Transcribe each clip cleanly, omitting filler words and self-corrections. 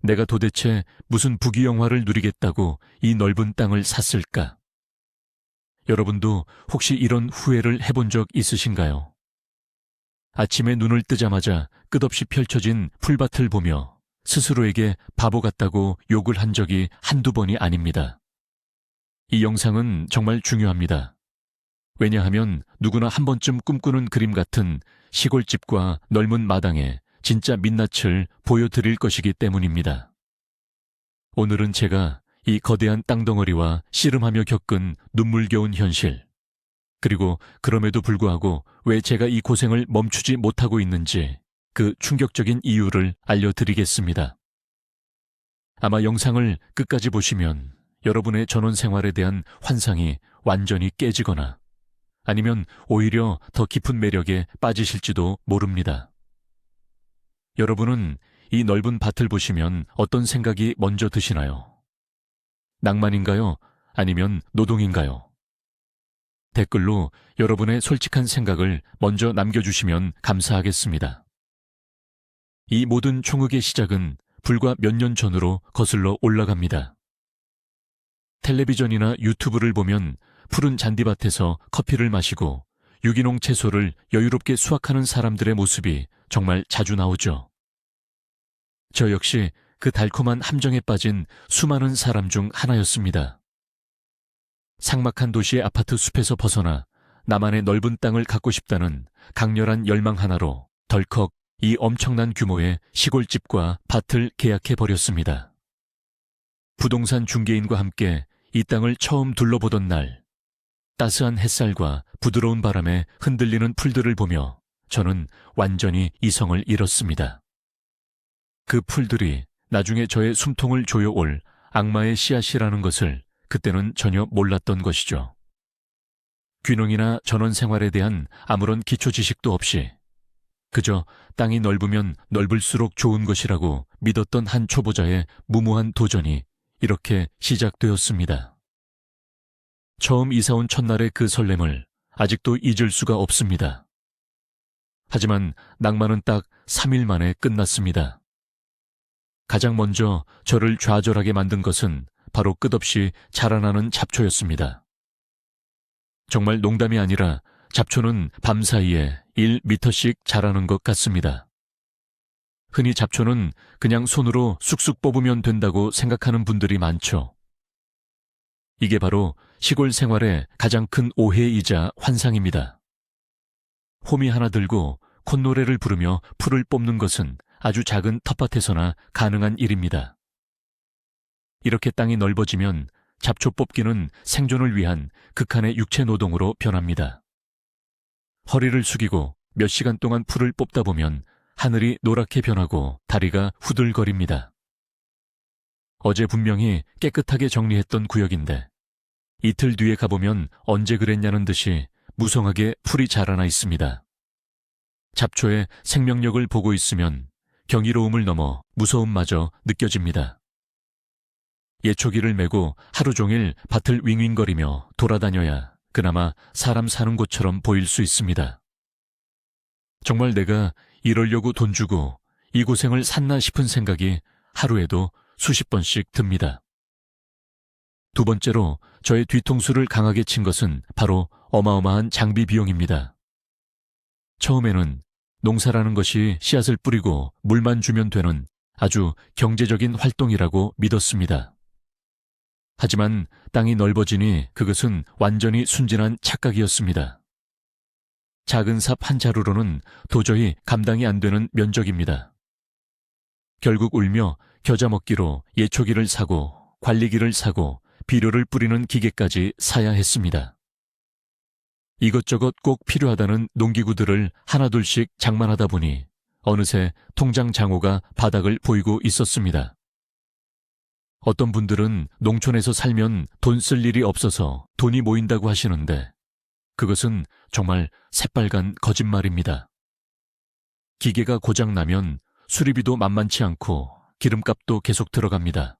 내가 도대체 무슨 부귀영화를 누리겠다고 이 넓은 땅을 샀을까? 여러분도 혹시 이런 후회를 해본 적 있으신가요? 아침에 눈을 뜨자마자 끝없이 펼쳐진 풀밭을 보며 스스로에게 바보 같다고 욕을 한 적이 한두 번이 아닙니다. 이 영상은 정말 중요합니다. 왜냐하면 누구나 한 번쯤 꿈꾸는 그림 같은 시골집과 넓은 마당에 진짜 민낯을 보여드릴 것이기 때문입니다. 오늘은 제가 이 거대한 땅덩어리와 씨름하며 겪은 눈물겨운 현실, 그리고 그럼에도 불구하고 왜 제가 이 고생을 멈추지 못하고 있는지 그 충격적인 이유를 알려드리겠습니다. 아마 영상을 끝까지 보시면 여러분의 전원 생활에 대한 환상이 완전히 깨지거나 아니면 오히려 더 깊은 매력에 빠지실지도 모릅니다. 여러분은 이 넓은 밭을 보시면 어떤 생각이 먼저 드시나요? 낭만인가요? 아니면 노동인가요? 댓글로 여러분의 솔직한 생각을 먼저 남겨주시면 감사하겠습니다. 이 모든 총극의 시작은 불과 몇 년 전으로 거슬러 올라갑니다. 텔레비전이나 유튜브를 보면 푸른 잔디밭에서 커피를 마시고 유기농 채소를 여유롭게 수확하는 사람들의 모습이 정말 자주 나오죠. 저 역시 그 달콤한 함정에 빠진 수많은 사람 중 하나였습니다. 삭막한 도시의 아파트 숲에서 벗어나 나만의 넓은 땅을 갖고 싶다는 강렬한 열망 하나로 덜컥 이 엄청난 규모의 시골집과 밭을 계약해버렸습니다. 부동산 중개인과 함께 이 땅을 처음 둘러보던 날, 따스한 햇살과 부드러운 바람에 흔들리는 풀들을 보며 저는 완전히 이성을 잃었습니다. 그 풀들이 나중에 저의 숨통을 조여올 악마의 씨앗이라는 것을 그때는 전혀 몰랐던 것이죠. 귀농이나 전원 생활에 대한 아무런 기초 지식도 없이 그저 땅이 넓으면 넓을수록 좋은 것이라고 믿었던 한 초보자의 무모한 도전이 이렇게 시작되었습니다. 처음 이사온 첫날의 그 설렘을 아직도 잊을 수가 없습니다. 하지만 낭만은 딱 3일 만에 끝났습니다. 가장 먼저 저를 좌절하게 만든 것은 바로 끝없이 자라나는 잡초였습니다. 정말 농담이 아니라 잡초는 밤사이에 1미터씩 자라는 것 같습니다. 흔히 잡초는 그냥 손으로 쑥쑥 뽑으면 된다고 생각하는 분들이 많죠. 이게 바로 시골 생활의 가장 큰 오해이자 환상입니다. 호미 하나 들고 콧노래를 부르며 풀을 뽑는 것은 아주 작은 텃밭에서나 가능한 일입니다. 이렇게 땅이 넓어지면 잡초 뽑기는 생존을 위한 극한의 육체 노동으로 변합니다. 허리를 숙이고 몇 시간 동안 풀을 뽑다 보면 하늘이 노랗게 변하고 다리가 후들거립니다. 어제 분명히 깨끗하게 정리했던 구역인데 이틀 뒤에 가보면 언제 그랬냐는 듯이 무성하게 풀이 자라나 있습니다. 잡초의 생명력을 보고 있으면 경이로움을 넘어 무서움마저 느껴집니다. 예초기를 메고 하루 종일 밭을 윙윙거리며 돌아다녀야 그나마 사람 사는 곳처럼 보일 수 있습니다. 정말 내가 이러려고 돈 주고 이 고생을 샀나 싶은 생각이 하루에도 수십 번씩 듭니다. 두 번째로 저의 뒤통수를 강하게 친 것은 바로 어마어마한 장비 비용입니다. 처음에는 농사라는 것이 씨앗을 뿌리고 물만 주면 되는 아주 경제적인 활동이라고 믿었습니다. 하지만 땅이 넓어지니 그것은 완전히 순진한 착각이었습니다. 작은 삽 한 자루로는 도저히 감당이 안 되는 면적입니다. 결국 울며 겨자 먹기로 예초기를 사고 관리기를 사고 비료를 뿌리는 기계까지 사야 했습니다. 이것저것 꼭 필요하다는 농기구들을 하나둘씩 장만하다 보니 어느새 통장 잔고가 바닥을 보이고 있었습니다. 어떤 분들은 농촌에서 살면 돈 쓸 일이 없어서 돈이 모인다고 하시는데 그것은 정말 새빨간 거짓말입니다. 기계가 고장나면 수리비도 만만치 않고 기름값도 계속 들어갑니다.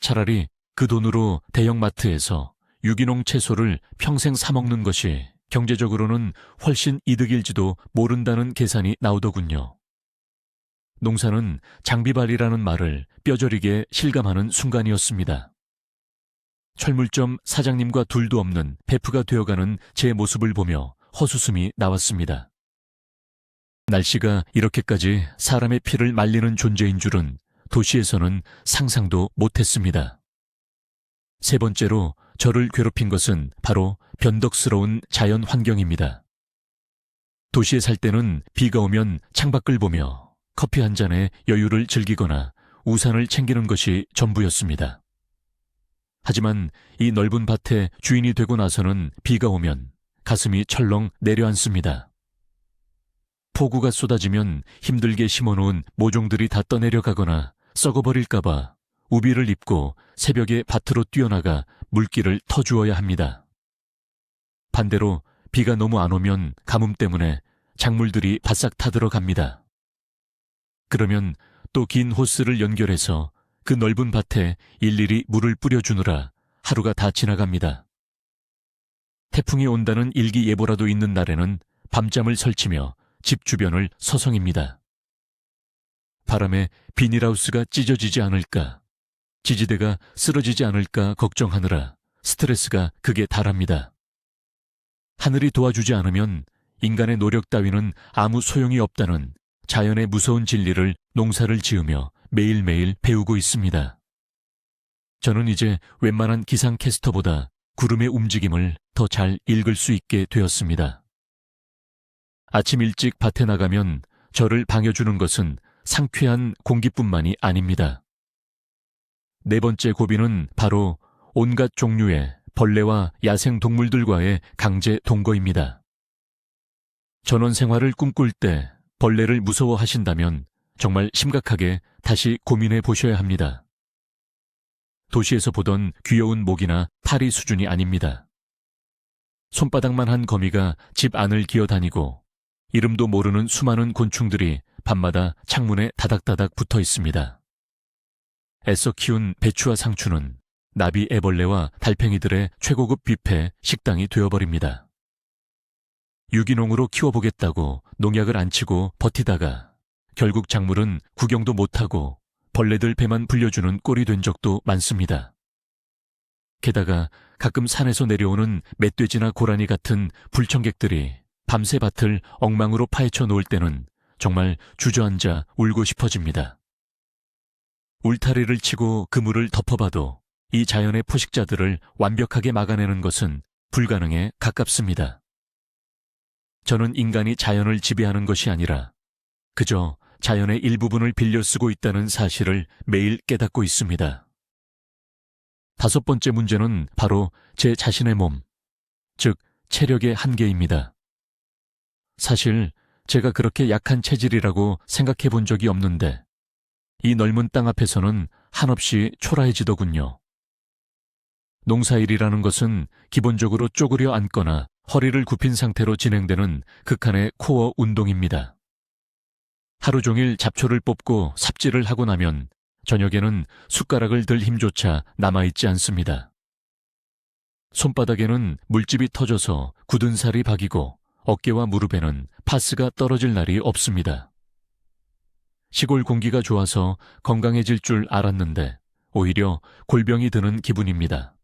차라리 그 돈으로 대형마트에서 유기농 채소를 평생 사 먹는 것이 경제적으로는 훨씬 이득일지도 모른다는 계산이 나오더군요. 농사는 장비발이라는 말을 뼈저리게 실감하는 순간이었습니다. 철물점 사장님과 둘도 없는 베프가 되어가는 제 모습을 보며 헛웃음이 나왔습니다. 날씨가 이렇게까지 사람의 피를 말리는 존재인 줄은 도시에서는 상상도 못했습니다. 세 번째로 저를 괴롭힌 것은 바로 변덕스러운 자연 환경입니다. 도시에 살 때는 비가 오면 창밖을 보며 커피 한 잔에 여유를 즐기거나 우산을 챙기는 것이 전부였습니다. 하지만 이 넓은 밭에 주인이 되고 나서는 비가 오면 가슴이 철렁 내려앉습니다. 폭우가 쏟아지면 힘들게 심어놓은 모종들이 다 떠내려가거나 썩어버릴까봐 우비를 입고 새벽에 밭으로 뛰어나가 물기를 터주어야 합니다. 반대로 비가 너무 안 오면 가뭄 때문에 작물들이 바싹 타들어갑니다. 그러면 또 긴 호스를 연결해서 그 넓은 밭에 일일이 물을 뿌려주느라 하루가 다 지나갑니다. 태풍이 온다는 일기예보라도 있는 날에는 밤잠을 설치며 집 주변을 서성입니다. 바람에 비닐하우스가 찢어지지 않을까, 지지대가 쓰러지지 않을까 걱정하느라 스트레스가 극에 달합니다. 하늘이 도와주지 않으면 인간의 노력 따위는 아무 소용이 없다는 자연의 무서운 진리를 농사를 지으며 매일매일 배우고 있습니다. 저는 이제 웬만한 기상캐스터보다 구름의 움직임을 더 잘 읽을 수 있게 되었습니다. 아침 일찍 밭에 나가면 저를 반겨주는 것은 상쾌한 공기뿐만이 아닙니다. 네 번째 고비는 바로 온갖 종류의 벌레와 야생 동물들과의 강제 동거입니다. 전원 생활을 꿈꿀 때 벌레를 무서워하신다면 정말 심각하게 다시 고민해 보셔야 합니다. 도시에서 보던 귀여운 모기나 파리 수준이 아닙니다. 손바닥만 한 거미가 집 안을 기어다니고 이름도 모르는 수많은 곤충들이 밤마다 창문에 다닥다닥 붙어 있습니다. 애써 키운 배추와 상추는 나비 애벌레와 달팽이들의 최고급 뷔페 식당이 되어버립니다. 유기농으로 키워보겠다고 농약을 안 치고 버티다가 결국 작물은 구경도 못하고 벌레들 배만 불려주는 꼴이 된 적도 많습니다. 게다가 가끔 산에서 내려오는 멧돼지나 고라니 같은 불청객들이 밤새 밭을 엉망으로 파헤쳐 놓을 때는 정말 주저앉아 울고 싶어집니다. 울타리를 치고 그물을 덮어봐도 이 자연의 포식자들을 완벽하게 막아내는 것은 불가능에 가깝습니다. 저는 인간이 자연을 지배하는 것이 아니라 그저 자연의 일부분을 빌려 쓰고 있다는 사실을 매일 깨닫고 있습니다. 다섯 번째 문제는 바로 제 자신의 몸, 즉 체력의 한계입니다. 사실 제가 그렇게 약한 체질이라고 생각해 본 적이 없는데 이 넓은 땅 앞에서는 한없이 초라해지더군요. 농사일이라는 것은 기본적으로 쪼그려 앉거나 허리를 굽힌 상태로 진행되는 극한의 코어 운동입니다. 하루 종일 잡초를 뽑고 삽질을 하고 나면 저녁에는 숟가락을 들 힘조차 남아있지 않습니다. 손바닥에는 물집이 터져서 굳은 살이 박이고 어깨와 무릎에는 파스가 떨어질 날이 없습니다. 시골 공기가 좋아서 건강해질 줄 알았는데 오히려 골병이 드는 기분입니다.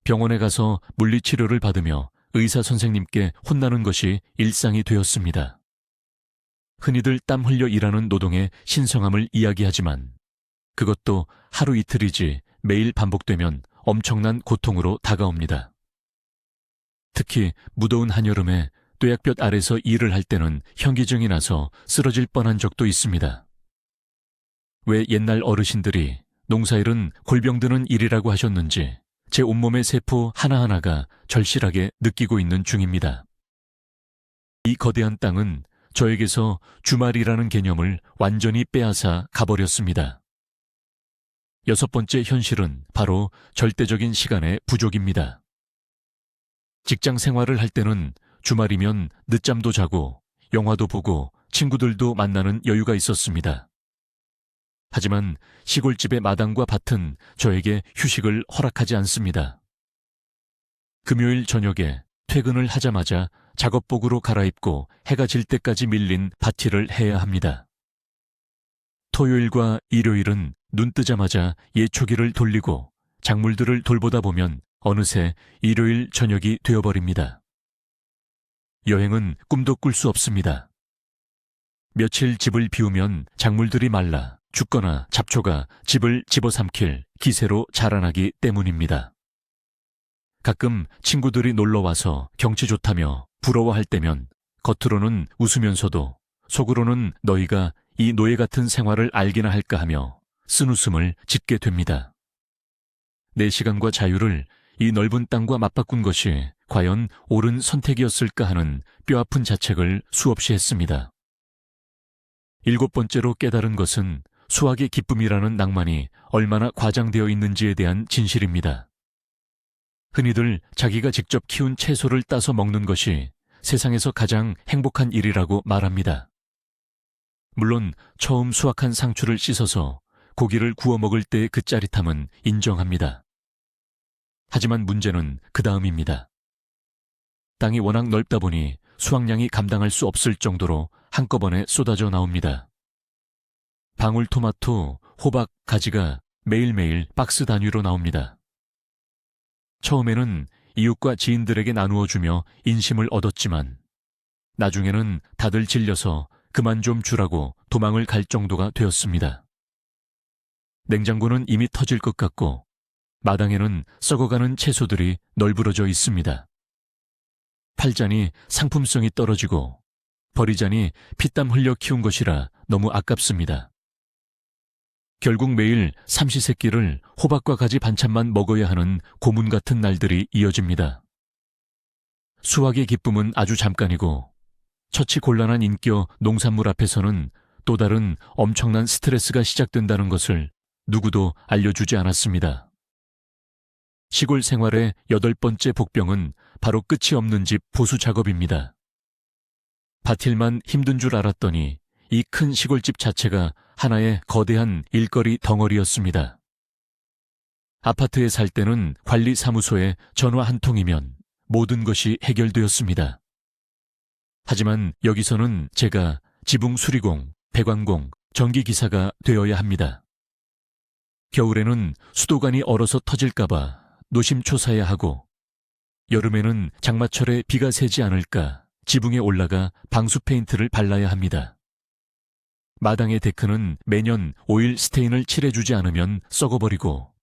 병원에 가서 물리치료를 받으며 의사 선생님께 혼나는 것이 일상이 되었습니다. 흔히들 땀 흘려 일하는 노동의 신성함을 이야기하지만 그것도 하루 이틀이지 매일 반복되면 엄청난 고통으로 다가옵니다. 특히 무더운 한여름에 뙤약볕 아래서 일을 할 때는 현기증이 나서 쓰러질 뻔한 적도 있습니다. 왜 옛날 어르신들이 농사일은 골병드는 일이라고 하셨는지 제 온몸의 세포 하나하나가 절실하게 느끼고 있는 중입니다. 이 거대한 땅은 저에게서 주말이라는 개념을 완전히 빼앗아 가버렸습니다. 여섯 번째 현실은 바로 절대적인 시간의 부족입니다. 직장 생활을 할 때는 주말이면 늦잠도 자고 영화도 보고 친구들도 만나는 여유가 있었습니다. 하지만 시골집의 마당과 밭은 저에게 휴식을 허락하지 않습니다. 금요일 저녁에 퇴근을 하자마자 작업복으로 갈아입고 해가 질 때까지 밀린 밭일을 해야 합니다. 토요일과 일요일은 눈 뜨자마자 예초기를 돌리고 작물들을 돌보다 보면 어느새 일요일 저녁이 되어버립니다. 여행은 꿈도 꿀 수 없습니다. 며칠 집을 비우면 작물들이 말라 죽거나 잡초가 집을 집어삼킬 기세로 자라나기 때문입니다. 가끔 친구들이 놀러와서 경치 좋다며 부러워할 때면 겉으로는 웃으면서도 속으로는 너희가 이 노예 같은 생활을 알기나 할까 하며 쓴웃음을 짓게 됩니다. 내 시간과 자유를 이 넓은 땅과 맞바꾼 것이 과연 옳은 선택이었을까 하는 뼈아픈 자책을 수없이 했습니다. 7번째로 깨달은 것은 수확의 기쁨이라는 낭만이 얼마나 과장되어 있는지에 대한 진실입니다. 흔히들 자기가 직접 키운 채소를 따서 먹는 것이 세상에서 가장 행복한 일이라고 말합니다. 물론 처음 수확한 상추를 씻어서 고기를 구워 먹을 때의 그 짜릿함은 인정합니다. 하지만 문제는 그 다음입니다. 땅이 워낙 넓다 보니 수확량이 감당할 수 없을 정도로 한꺼번에 쏟아져 나옵니다. 방울토마토, 호박, 가지가 매일매일 박스 단위로 나옵니다. 처음에는 이웃과 지인들에게 나누어 주며 인심을 얻었지만 나중에는 다들 질려서 그만 좀 주라고 도망을 갈 정도가 되었습니다. 냉장고는 이미 터질 것 같고 마당에는 썩어가는 채소들이 널브러져 있습니다. 팔자니 상품성이 떨어지고 버리자니 피땀 흘려 키운 것이라 너무 아깝습니다. 결국 매일 삼시세끼를 호박과 가지 반찬만 먹어야 하는 고문 같은 날들이 이어집니다. 수확의 기쁨은 아주 잠깐이고 처치곤란한 인격 농산물 앞에서는 또 다른 엄청난 스트레스가 시작된다는 것을 누구도 알려주지 않았습니다. 시골 생활의 8번째 복병은 바로 끝이 없는 집 보수 작업입니다. 밭일만 힘든 줄 알았더니 이 큰 시골집 자체가 하나의 거대한 일거리 덩어리였습니다. 아파트에 살 때는 관리사무소에 전화 한 통이면 모든 것이 해결되었습니다. 하지만 여기서는 제가 지붕 수리공, 배관공, 전기기사가 되어야 합니다. 겨울에는 수도관이 얼어서 터질까봐 노심초사해야 하고 여름에는 장마철에 비가 새지 않을까 지붕에 올라가 방수 페인트를 발라야 합니다. 마당의 데크는 매년 오일 스테인을 칠해주지 않으면 썩어버리고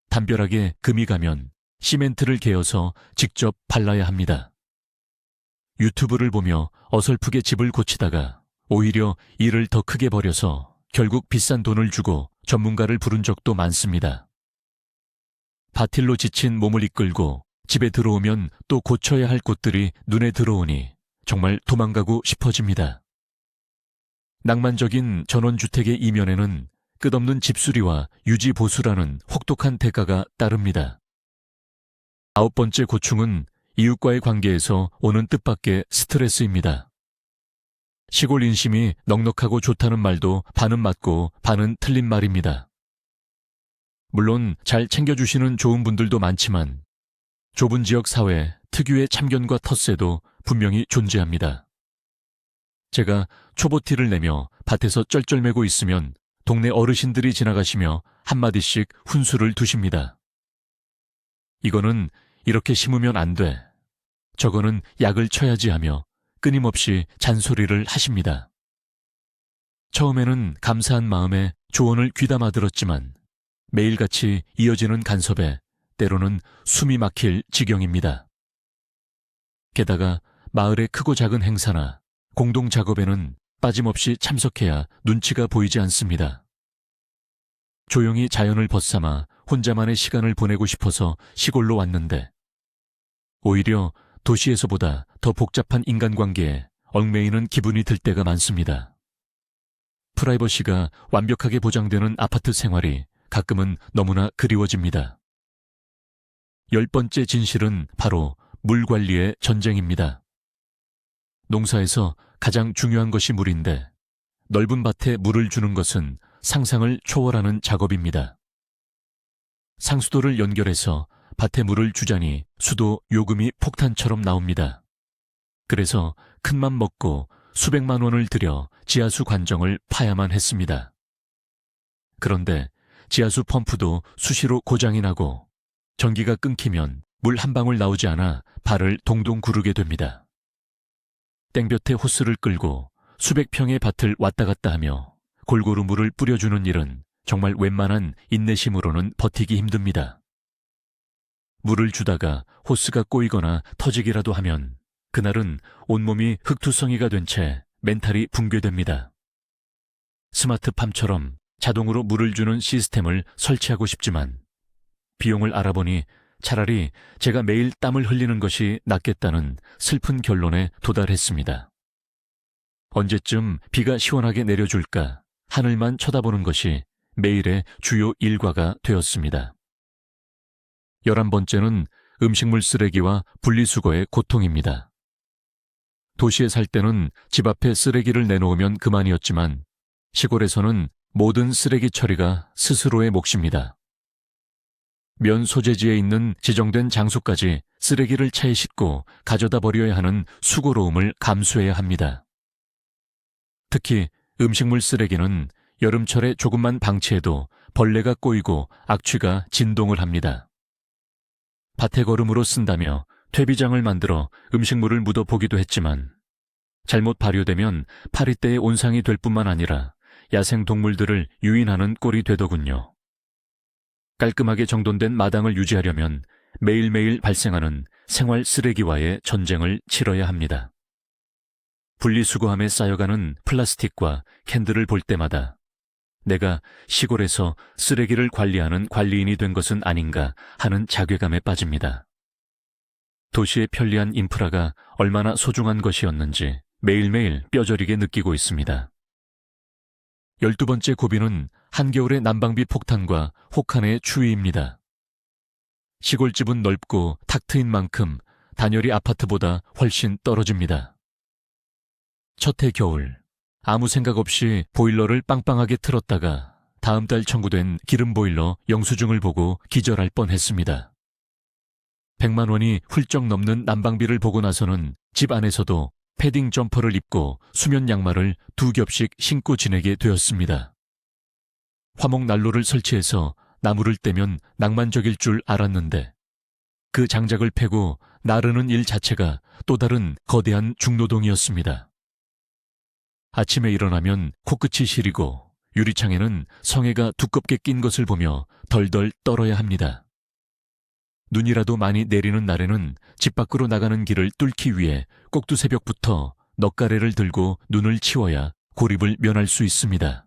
담벼락에 금이 가면 시멘트를 개어서 직접 발라야 합니다. 유튜브를 보며 어설프게 집을 고치다가 오히려 일을 더 크게 벌여서 결국 비싼 돈을 주고 전문가를 부른 적도 많습니다. 밭일로 지친 몸을 이끌고 집에 들어오면 또 고쳐야 할 곳들이 눈에 들어오니 정말 도망가고 싶어집니다. 낭만적인 전원주택의 이면에는 끝없는 집수리와 유지보수라는 혹독한 대가가 따릅니다. 9번째 고충은 이웃과의 관계에서 오는 뜻밖의 스트레스입니다. 시골 인심이 넉넉하고 좋다는 말도 반은 맞고 반은 틀린 말입니다. 물론 잘 챙겨주시는 좋은 분들도 많지만 좁은 지역 사회 특유의 참견과 텃세도 분명히 존재합니다. 제가 초보티를 내며 밭에서 쩔쩔매고 있으면 동네 어르신들이 지나가시며 한마디씩 훈수를 두십니다. 이거는 이렇게 심으면 안 돼. 저거는 약을 쳐야지 하며 끊임없이 잔소리를 하십니다. 처음에는 감사한 마음에 조언을 귀담아 들었지만 매일같이 이어지는 간섭에 때로는 숨이 막힐 지경입니다. 게다가 마을의 크고 작은 행사나 공동작업에는 빠짐없이 참석해야 눈치가 보이지 않습니다. 조용히 자연을 벗삼아 혼자만의 시간을 보내고 싶어서 시골로 왔는데 오히려 도시에서보다 더 복잡한 인간관계에 얽매이는 기분이 들 때가 많습니다. 프라이버시가 완벽하게 보장되는 아파트 생활이 가끔은 너무나 그리워집니다. 10번째 진실은 바로 물 관리의 전쟁입니다. 농사에서 가장 중요한 것이 물인데 넓은 밭에 물을 주는 것은 상상을 초월하는 작업입니다. 상수도를 연결해서 밭에 물을 주자니 수도 요금이 폭탄처럼 나옵니다. 그래서 큰맘 먹고 수백만 원을 들여 지하수 관정을 파야만 했습니다. 그런데 지하수 펌프도 수시로 고장이 나고 전기가 끊기면 물 한 방울 나오지 않아 발을 동동 구르게 됩니다. 땡볕에 호스를 끌고 수백 평의 밭을 왔다 갔다 하며 골고루 물을 뿌려주는 일은 정말 웬만한 인내심으로는 버티기 힘듭니다. 물을 주다가 호스가 꼬이거나 터지기라도 하면 그날은 온몸이 흙투성이가 된 채 멘탈이 붕괴됩니다. 스마트팜처럼 자동으로 물을 주는 시스템을 설치하고 싶지만 비용을 알아보니 차라리 제가 매일 땀을 흘리는 것이 낫겠다는 슬픈 결론에 도달했습니다. 언제쯤 비가 시원하게 내려줄까 하늘만 쳐다보는 것이 매일의 주요 일과가 되었습니다. 11번째는 음식물 쓰레기와 분리수거의 고통입니다. 도시에 살 때는 집 앞에 쓰레기를 내놓으면 그만이었지만 시골에서는 모든 쓰레기 처리가 스스로의 몫입니다. 면 소재지에 있는 지정된 장소까지 쓰레기를 차에 싣고 가져다 버려야 하는 수고로움을 감수해야 합니다. 특히 음식물 쓰레기는 여름철에 조금만 방치해도 벌레가 꼬이고 악취가 진동을 합니다. 밭에 거름으로 쓴다며 퇴비장을 만들어 음식물을 묻어보기도 했지만 잘못 발효되면 파리떼의 온상이 될 뿐만 아니라 야생동물들을 유인하는 꼴이 되더군요. 깔끔하게 정돈된 마당을 유지하려면 매일매일 발생하는 생활 쓰레기와의 전쟁을 치러야 합니다. 분리수거함에 쌓여가는 플라스틱과 캔들을 볼 때마다 내가 시골에서 쓰레기를 관리하는 관리인이 된 것은 아닌가 하는 자괴감에 빠집니다. 도시의 편리한 인프라가 얼마나 소중한 것이었는지 매일매일 뼈저리게 느끼고 있습니다. 12번째 고비는 한겨울의 난방비 폭탄과 혹한의 추위입니다. 시골집은 넓고 탁 트인 만큼 단열이 아파트보다 훨씬 떨어집니다. 첫해 겨울, 아무 생각 없이 보일러를 빵빵하게 틀었다가 다음 달 청구된 기름보일러 영수증을 보고 기절할 뻔했습니다. 100만 원이 훌쩍 넘는 난방비를 보고 나서는 집 안에서도 패딩 점퍼를 입고 수면 양말을 2겹씩 신고 지내게 되었습니다. 화목 난로를 설치해서 나무를 떼면 낭만적일 줄 알았는데 그 장작을 패고 나르는 일 자체가 또 다른 거대한 중노동이었습니다. 아침에 일어나면 코끝이 시리고 유리창에는 성에가 두껍게 낀 것을 보며 덜덜 떨어야 합니다. 눈이라도 많이 내리는 날에는 집 밖으로 나가는 길을 뚫기 위해 꼭두새벽부터 넉가래를 들고 눈을 치워야 고립을 면할 수 있습니다.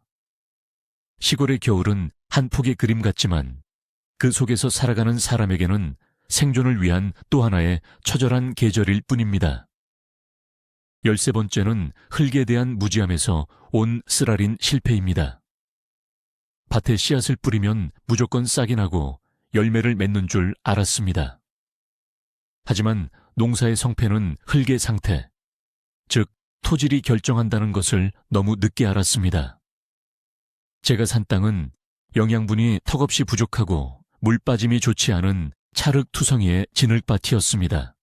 시골의 겨울은 한 폭의 그림 같지만 그 속에서 살아가는 사람에게는 생존을 위한 또 하나의 처절한 계절일 뿐입니다. 13번째는 흙에 대한 무지함에서 온 쓰라린 실패입니다. 밭에 씨앗을 뿌리면 무조건 싹이 나고 열매를 맺는 줄 알았습니다. 하지만 농사의 성패는 흙의 상태, 즉 토질이 결정한다는 것을 너무 늦게 알았습니다. 제가 산 땅은 영양분이 턱없이 부족하고 물 빠짐이 좋지 않은 찰흙투성이의 진흙밭이었습니다.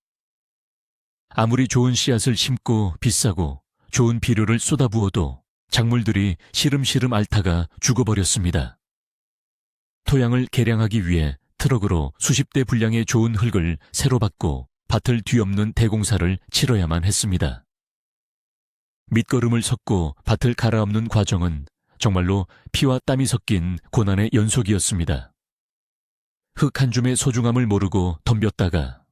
아무리 좋은 씨앗을 심고 비싸고 좋은 비료를 쏟아부어도 작물들이 시름시름 앓다가 죽어버렸습니다. 토양을 개량하기 위해 트럭으로 수십 대 분량의 좋은 흙을 새로 받고 밭을 뒤엎는 대공사를 치러야만 했습니다. 밑거름을 섞고 밭을 갈아엎는 과정은 정말로 피와 땀이 섞인 고난의 연속이었습니다. 흙 한 줌의 소중함을 모르고 덤볐다가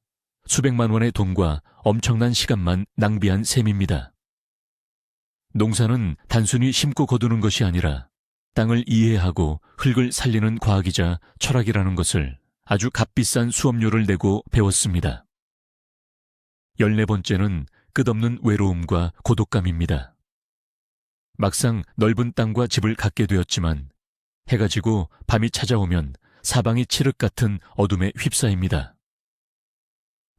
수백만 원의 돈과 엄청난 시간만 낭비한 셈입니다. 농사는 단순히 심고 거두는 것이 아니라 땅을 이해하고 흙을 살리는 과학이자 철학이라는 것을 아주 값비싼 수업료를 내고 배웠습니다. 14번째는 끝없는 외로움과 고독감입니다. 막상 넓은 땅과 집을 갖게 되었지만 해가 지고 밤이 찾아오면 사방이 칠흑 같은 어둠에 휩싸입니다.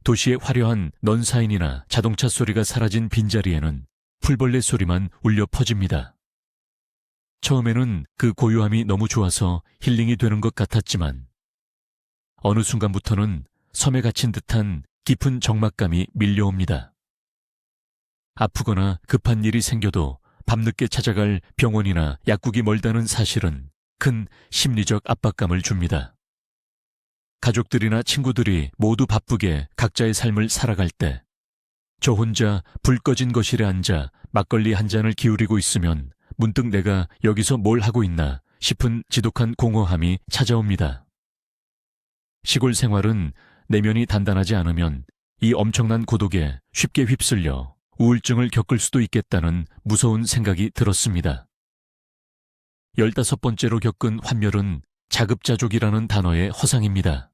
도시의 화려한 넌사인이나 자동차 소리가 사라진 빈자리에는 풀벌레 소리만 울려 퍼집니다. 처음에는 그 고요함이 너무 좋아서 힐링이 되는 것 같았지만 어느 순간부터는 섬에 갇힌 듯한 깊은 적막감이 밀려옵니다. 아프거나 급한 일이 생겨도 밤늦게 찾아갈 병원이나 약국이 멀다는 사실은 큰 심리적 압박감을 줍니다. 가족들이나 친구들이 모두 바쁘게 각자의 삶을 살아갈 때, 저 혼자 불 꺼진 거실에 앉아 막걸리 한 잔을 기울이고 있으면 문득 내가 여기서 뭘 하고 있나 싶은 지독한 공허함이 찾아옵니다. 시골 생활은 내면이 단단하지 않으면 이 엄청난 고독에 쉽게 휩쓸려 우울증을 겪을 수도 있겠다는 무서운 생각이 들었습니다. 15번째로 겪은 환멸은 자급자족이라는 단어의 허상입니다.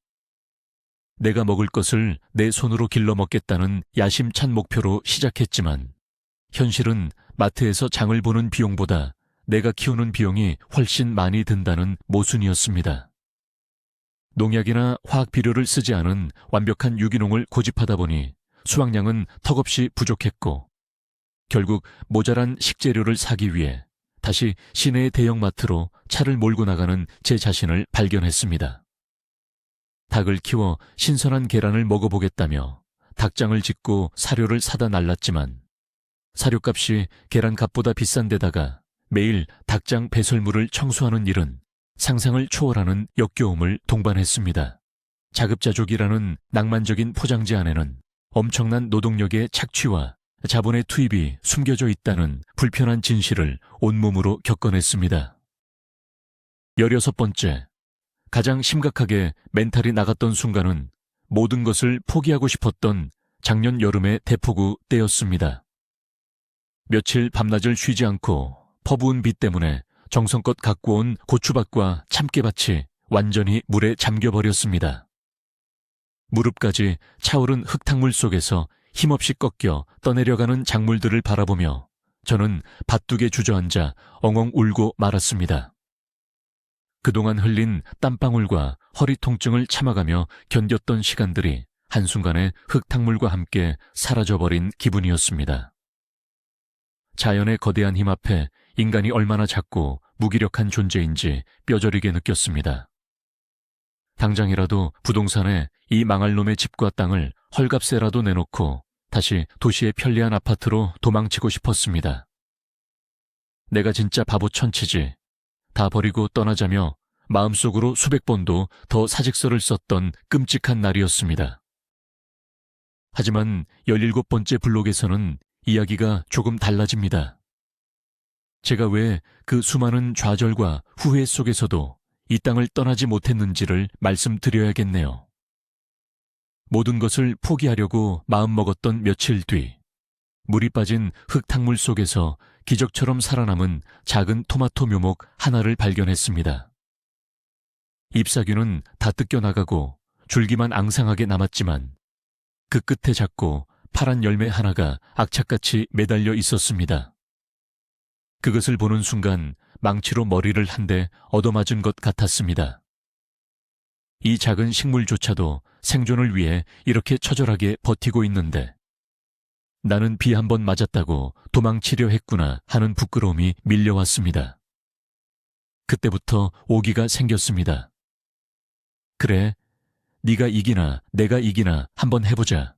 내가 먹을 것을 내 손으로 길러 먹겠다는 야심찬 목표로 시작했지만 현실은 마트에서 장을 보는 비용보다 내가 키우는 비용이 훨씬 많이 든다는 모순이었습니다. 농약이나 화학 비료를 쓰지 않은 완벽한 유기농을 고집하다 보니 수확량은 턱없이 부족했고 결국 모자란 식재료를 사기 위해 다시 시내의 대형마트로 차를 몰고 나가는 제 자신을 발견했습니다. 닭을 키워 신선한 계란을 먹어보겠다며 닭장을 짓고 사료를 사다 날랐지만 사료값이 계란값보다 비싼 데다가 매일 닭장 배설물을 청소하는 일은 상상을 초월하는 역겨움을 동반했습니다. 자급자족이라는 낭만적인 포장지 안에는 엄청난 노동력의 착취와 자본의 투입이 숨겨져 있다는 불편한 진실을 온몸으로 겪어냈습니다. 16번째, 가장 심각하게 멘탈이 나갔던 순간은 모든 것을 포기하고 싶었던 작년 여름의 대폭우 때였습니다. 며칠 밤낮을 쉬지 않고 퍼부은 비 때문에 정성껏 갖고 온 고추밭과 참깨밭이 완전히 물에 잠겨버렸습니다. 무릎까지 차오른 흙탕물 속에서 힘없이 꺾여 떠내려가는 작물들을 바라보며 저는 밭둑에 주저앉아 엉엉 울고 말았습니다. 그동안 흘린 땀방울과 허리 통증을 참아가며 견뎠던 시간들이 한순간에 흙탕물과 함께 사라져버린 기분이었습니다. 자연의 거대한 힘 앞에 인간이 얼마나 작고 무기력한 존재인지 뼈저리게 느꼈습니다. 당장이라도 부동산에 이 망할 놈의 집과 땅을 헐값에라도 내놓고 다시 도시의 편리한 아파트로 도망치고 싶었습니다. 내가 진짜 바보 천치지. 다 버리고 떠나자며 마음속으로 수백 번도 더 사직서를 썼던 끔찍한 날이었습니다. 하지만 17번째 블록에서는 이야기가 조금 달라집니다. 제가 왜 그 수많은 좌절과 후회 속에서도 이 땅을 떠나지 못했는지를 말씀드려야겠네요. 모든 것을 포기하려고 마음먹었던 며칠 뒤, 물이 빠진 흙탕물 속에서 기적처럼 살아남은 작은 토마토 묘목 하나를 발견했습니다. 잎사귀는 다 뜯겨나가고 줄기만 앙상하게 남았지만 그 끝에 작고 파란 열매 하나가 악착같이 매달려 있었습니다. 그것을 보는 순간 망치로 머리를 한 대 얻어맞은 것 같았습니다. 이 작은 식물조차도 생존을 위해 이렇게 처절하게 버티고 있는데 나는 비 한 번 맞았다고 도망치려 했구나 하는 부끄러움이 밀려왔습니다. 그때부터 오기가 생겼습니다. 그래, 네가 이기나 내가 이기나 한번 해보자.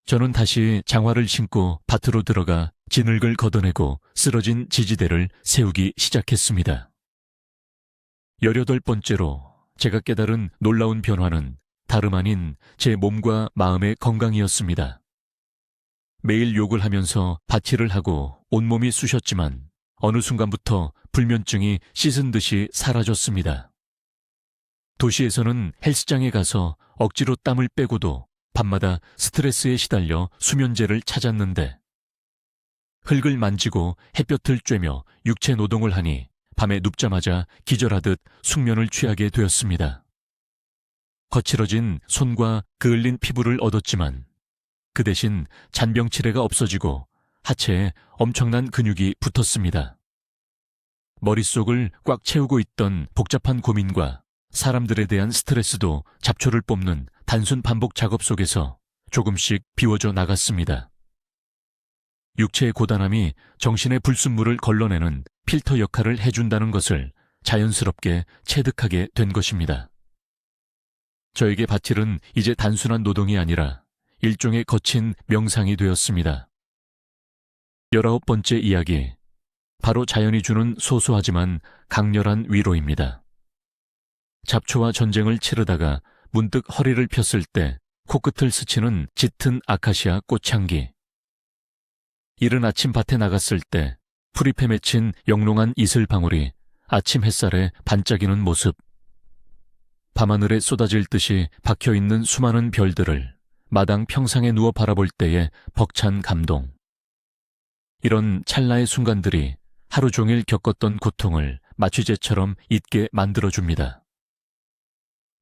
저는 다시 장화를 신고 밭으로 들어가 진흙을 걷어내고 쓰러진 지지대를 세우기 시작했습니다. 18번째로 제가 깨달은 놀라운 변화는 다름 아닌 제 몸과 마음의 건강이었습니다. 매일 욕을 하면서 밭일을 하고 온몸이 쑤셨지만 어느 순간부터 불면증이 씻은 듯이 사라졌습니다. 도시에서는 헬스장에 가서 억지로 땀을 빼고도 밤마다 스트레스에 시달려 수면제를 찾았는데 흙을 만지고 햇볕을 쬐며 육체 노동을 하니 밤에 눕자마자 기절하듯 숙면을 취하게 되었습니다. 거칠어진 손과 그을린 피부를 얻었지만 그 대신 잔병치레가 없어지고 하체에 엄청난 근육이 붙었습니다. 머릿속을 꽉 채우고 있던 복잡한 고민과 사람들에 대한 스트레스도 잡초를 뽑는 단순 반복 작업 속에서 조금씩 비워져 나갔습니다. 육체의 고단함이 정신의 불순물을 걸러내는 필터 역할을 해준다는 것을 자연스럽게 체득하게 된 것입니다. 저에게 밭일은 이제 단순한 노동이 아니라 일종의 거친 명상이 되었습니다. 19번째 이야기. 바로 자연이 주는 소소하지만 강렬한 위로입니다. 잡초와 전쟁을 치르다가 문득 허리를 폈을 때 코끝을 스치는 짙은 아카시아 꽃향기. 이른 아침 밭에 나갔을 때 풀잎에 맺힌 영롱한 이슬방울이 아침 햇살에 반짝이는 모습. 밤하늘에 쏟아질 듯이 박혀있는 수많은 별들을 마당 평상에 누워 바라볼 때의 벅찬 감동. 이런 찰나의 순간들이 하루 종일 겪었던 고통을 마취제처럼 잊게 만들어줍니다.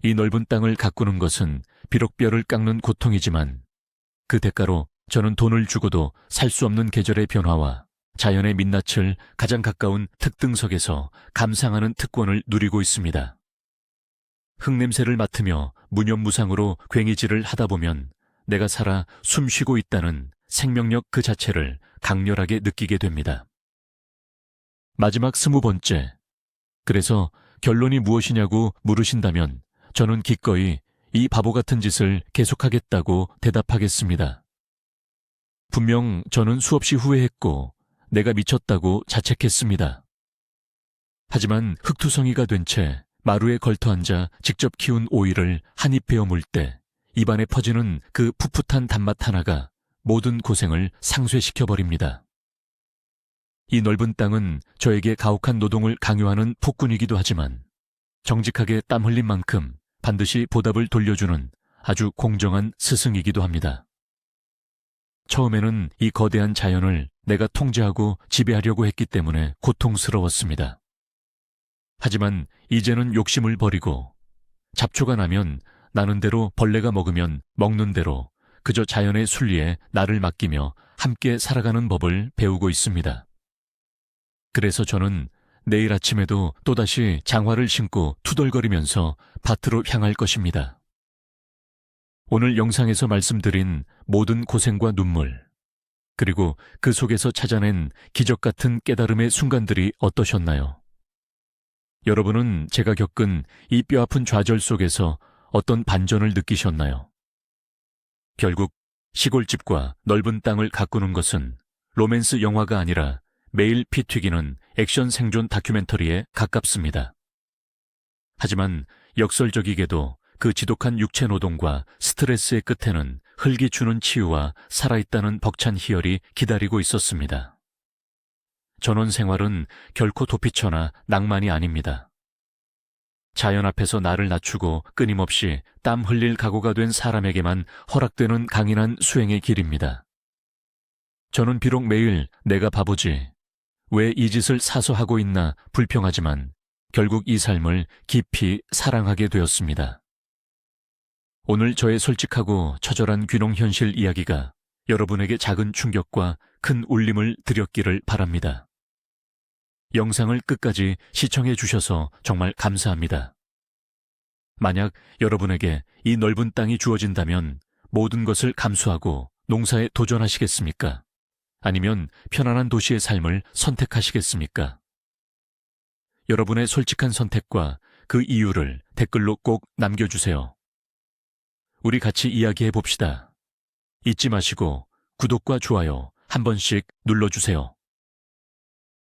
이 넓은 땅을 가꾸는 것은 비록 뼈를 깎는 고통이지만 그 대가로 저는 돈을 주고도 살 수 없는 계절의 변화와 자연의 민낯을 가장 가까운 특등석에서 감상하는 특권을 누리고 있습니다. 흙냄새를 맡으며 무념무상으로 괭이질을 하다 보면 내가 살아 숨쉬고 있다는 생명력 그 자체를 강렬하게 느끼게 됩니다. 마지막 20번째. 그래서 결론이 무엇이냐고 물으신다면 저는 기꺼이 이 바보 같은 짓을 계속하겠다고 대답하겠습니다. 분명 저는 수없이 후회했고 내가 미쳤다고 자책했습니다. 하지만 흙투성이가 된 채 마루에 걸터앉아 직접 키운 오이를 한 입 베어 물 때 입안에 퍼지는 그 풋풋한 단맛 하나가 모든 고생을 상쇄시켜버립니다. 이 넓은 땅은 저에게 가혹한 노동을 강요하는 폭군이기도 하지만 정직하게 땀 흘린 만큼 반드시 보답을 돌려주는 아주 공정한 스승이기도 합니다. 처음에는 이 거대한 자연을 내가 통제하고 지배하려고 했기 때문에 고통스러웠습니다. 하지만 이제는 욕심을 버리고 잡초가 나면 나는 대로 벌레가 먹으면 먹는 대로 그저 자연의 순리에 나를 맡기며 함께 살아가는 법을 배우고 있습니다. 그래서 저는 내일 아침에도 또다시 장화를 신고 투덜거리면서 밭으로 향할 것입니다. 오늘 영상에서 말씀드린 모든 고생과 눈물, 그리고 그 속에서 찾아낸 기적 같은 깨달음의 순간들이 어떠셨나요? 여러분은 제가 겪은 이 뼈아픈 좌절 속에서 어떤 반전을 느끼셨나요? 결국 시골집과 넓은 땅을 가꾸는 것은 로맨스 영화가 아니라 매일 피 튀기는 액션 생존 다큐멘터리에 가깝습니다. 하지만 역설적이게도 그 지독한 육체 노동과 스트레스의 끝에는 흙이 주는 치유와 살아있다는 벅찬 희열이 기다리고 있었습니다. 전원 생활은 결코 도피처나 낭만이 아닙니다. 자연 앞에서 나를 낮추고 끊임없이 땀 흘릴 각오가 된 사람에게만 허락되는 강인한 수행의 길입니다. 저는 비록 매일 내가 바보지, 왜 이 짓을 사서 하고 있나 불평하지만 결국 이 삶을 깊이 사랑하게 되었습니다. 오늘 저의 솔직하고 처절한 귀농 현실 이야기가 여러분에게 작은 충격과 큰 울림을 드렸기를 바랍니다. 영상을 끝까지 시청해 주셔서 정말 감사합니다. 만약 여러분에게 이 넓은 땅이 주어진다면 모든 것을 감수하고 농사에 도전하시겠습니까? 아니면 편안한 도시의 삶을 선택하시겠습니까? 여러분의 솔직한 선택과 그 이유를 댓글로 꼭 남겨주세요. 우리 같이 이야기해 봅시다. 잊지 마시고 구독과 좋아요 한 번씩 눌러주세요.